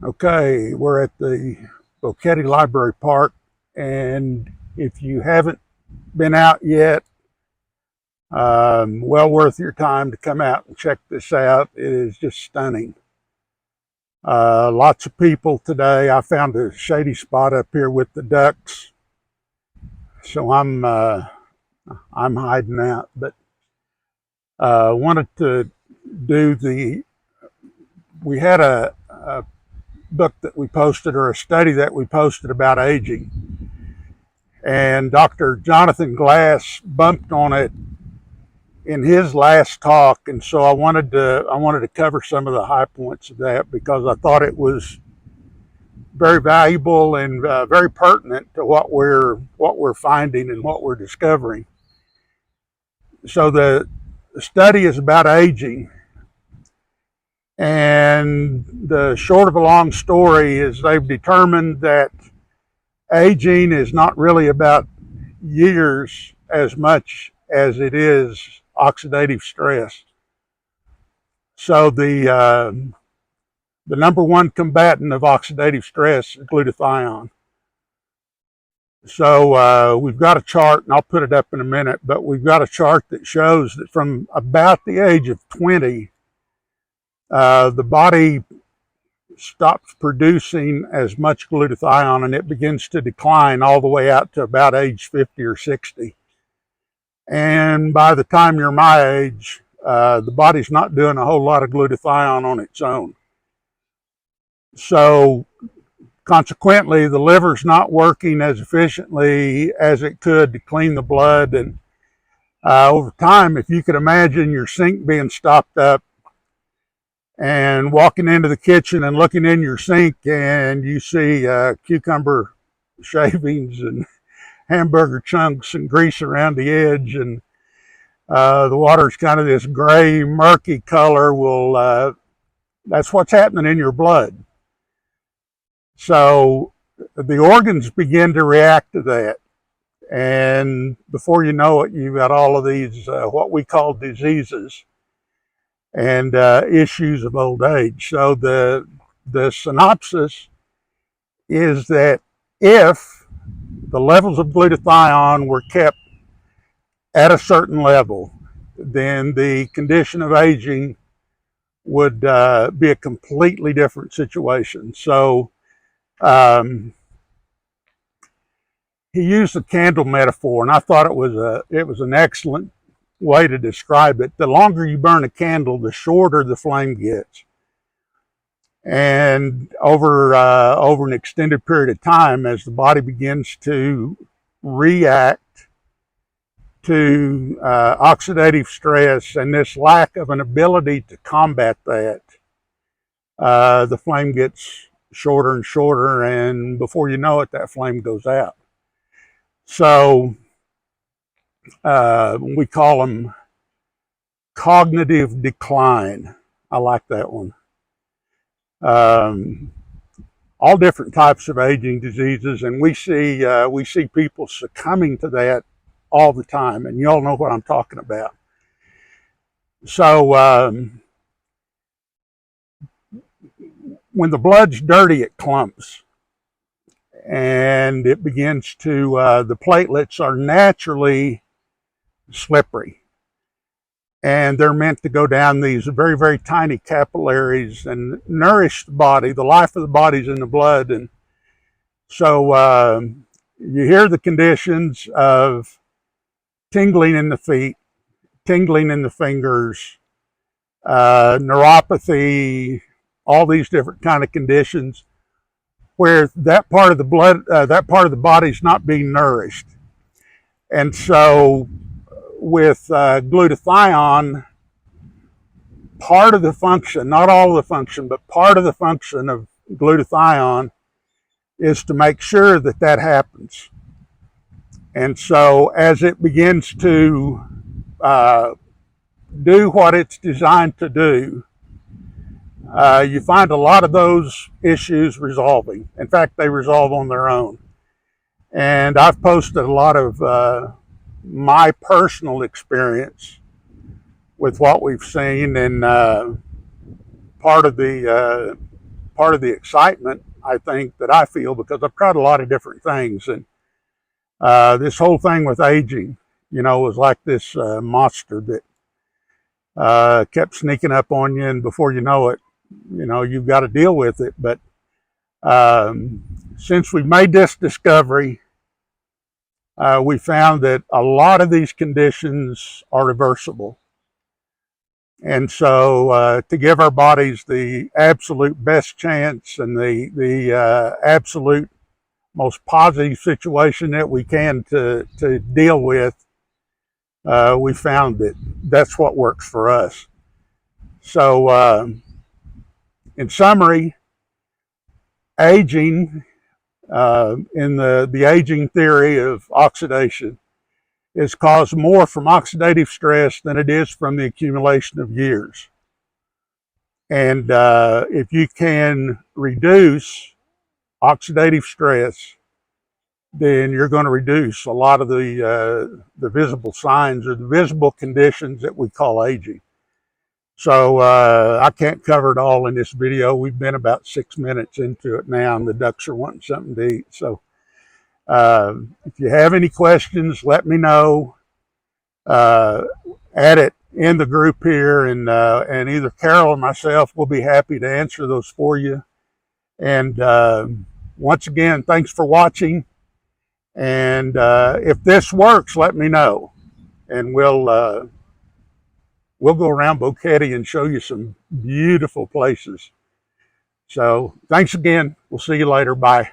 Okay, we're at the Boquete Library Park, and if you haven't been out yet, well worth your time to come out and check this out. It is just stunning. Lots of people today. I found a shady spot up here with the ducks, so I'm hiding out. But wanted to do the. We had a book that we posted, or a study that we posted about aging, and Dr. Jonathan Glass bumped on it in his last talk, and so I wanted to cover some of the high points of that because I thought it was very valuable and very pertinent to what we're finding and what we're discovering. So the study is about aging, and the short of a long story is they've determined that aging is not really about years as much as it is oxidative stress. So the number one combatant of oxidative stress is glutathione. So we've got a chart, and I'll put it up in a minute, but we've got a chart that shows that from about the age of 20, the body stops producing as much glutathione, and it begins to decline all the way out to about age 50 or 60. And by the time you're my age, the body's not doing a whole lot of glutathione on its own. So consequently, the liver's not working as efficiently as it could to clean the blood. And over time, if you could imagine your sink being stopped up and walking into the kitchen and looking in your sink, and you see cucumber shavings and hamburger chunks and grease around the edge, and the water's kind of this gray, murky color, well, that's what's happening in your blood. So the organs begin to react to that. And before you know it, you've got all of these, what we call diseases and issues of old age. So the synopsis is that if the levels of glutathione were kept at a certain level, then the condition of aging would be a completely different situation. So um, he used the candle metaphor, and I thought it was an excellent way to describe it. The longer you burn a candle, the shorter the flame gets, and over an extended period of time, as the body begins to react to oxidative stress and this lack of an ability to combat that, the flame gets shorter and shorter, and before you know it, that flame goes out. So we call them cognitive decline. I like that one. Um, all different types of aging diseases, and we see people succumbing to that all the time, and you all know what I'm talking about. So when the blood's dirty, it clumps, and it begins to the platelets are naturally slippery, and they're meant to go down these very, very tiny capillaries and nourish the body. The life of the body's in the blood. And so you hear the conditions of tingling in the feet, tingling in the fingers, neuropathy, all these different kind of conditions where that part of the blood, that part of the body is not being nourished. And so with glutathione, part of the function, not all of the function, but part of the function of glutathione is to make sure that that happens. And so as it begins to do what it's designed to do, you find a lot of those issues resolving. In fact, they resolve on their own. And I've posted a lot of my personal experience with what we've seen, and part of the part of the excitement, I think, that I feel, because I've tried a lot of different things. And this whole thing with aging, was like this monster that kept sneaking up on you, and before you know it, you've got to deal with it. But since we've made this discovery, we found that a lot of these conditions are reversible. And so to give our bodies the absolute best chance and the absolute most positive situation that we can to deal with, we found that that's what works for us. So in summary, aging, in the aging theory of oxidation, is caused more from oxidative stress than it is from the accumulation of years. And if you can reduce oxidative stress, then you're going to reduce a lot of the visible signs or the visible conditions that we call aging. So I can't cover it all in this video. We've been about 6 minutes into it now, and the ducks are wanting something to eat. So if you have any questions, let me know. Add it in the group here, and either Carol or myself will be happy to answer those for you. And once again, thanks for watching. And if this works, let me know, and we'll go around Bouquetti and show you some beautiful places. So thanks again. We'll see you later. Bye.